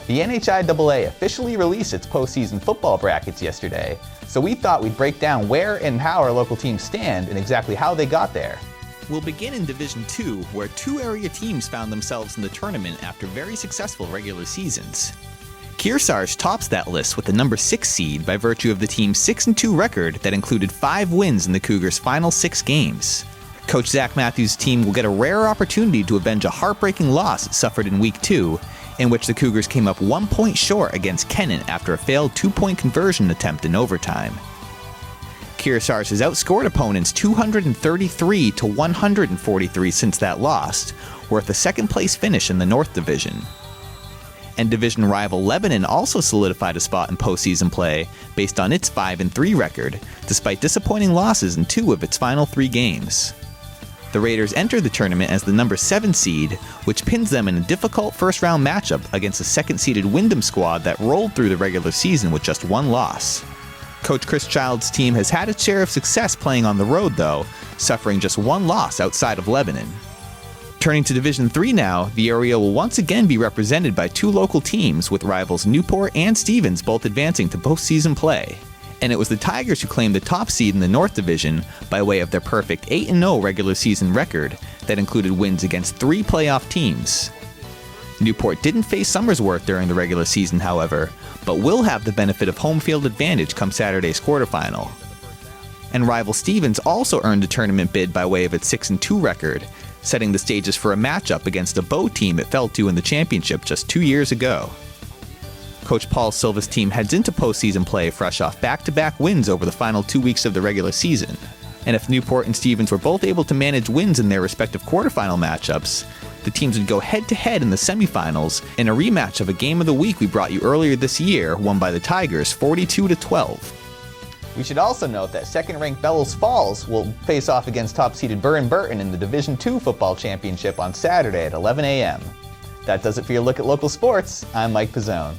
The NHIAA officially released its postseason football brackets yesterday, so we thought we'd break down where and how our local teams stand and exactly how they got there. We'll begin in Division 2, where two area teams found themselves in the tournament after very successful regular seasons. Kearsarge tops that list with the number 6 seed by virtue of the team's 6-2 record that included 5 wins in the Cougars' final 6 games. Coach Zach Matthews' team will get a rare opportunity to avenge a heartbreaking loss suffered in Week 2, in which the Cougars came up 1 point short against Kennan after a failed 2-point conversion attempt in overtime. Kearsarge has outscored opponents 233 to 143 since that loss, worth a second-place finish in the North Division. And division rival Lebanon also solidified a spot in postseason play based on its 5-3 record, despite disappointing losses in 2 of its final 3 games. The Raiders entered the tournament as the number 7 seed, which pins them in a difficult first-round matchup against the second-seeded Wyndham squad that rolled through the regular season with just 1 loss. Coach Chris Child's team has had its share of success playing on the road, though, suffering just 1 loss outside of Lebanon. Turning to Division 3 now, the area will once again be represented by 2 local teams, with rivals Newport and Stevens both advancing to postseason play. And it was the Tigers who claimed the top seed in the North Division by way of their perfect 8-0 regular season record that included wins against 3 playoff teams. Newport didn't face Somersworth during the regular season, however, but will have the benefit of home field advantage come Saturday's quarterfinal. And rival Stevens also earned a tournament bid by way of its 6-2 record, setting the stages for a matchup against a Bow team it fell to in the championship just 2 years ago. Coach Paul Silva's team heads into postseason play fresh off back-to-back wins over the final 2 weeks of the regular season. And if Newport and Stevens were both able to manage wins in their respective quarterfinal matchups, the teams would go head-to-head in the semifinals in a rematch of a game of the week we brought you earlier this year, won by the Tigers 42-12. We should also note that second-ranked Bellows Falls will face off against top-seeded Burren Burton in the Division II football championship on Saturday at 11 a.m. That does it for your look at local sports. I'm Mike Pizzone.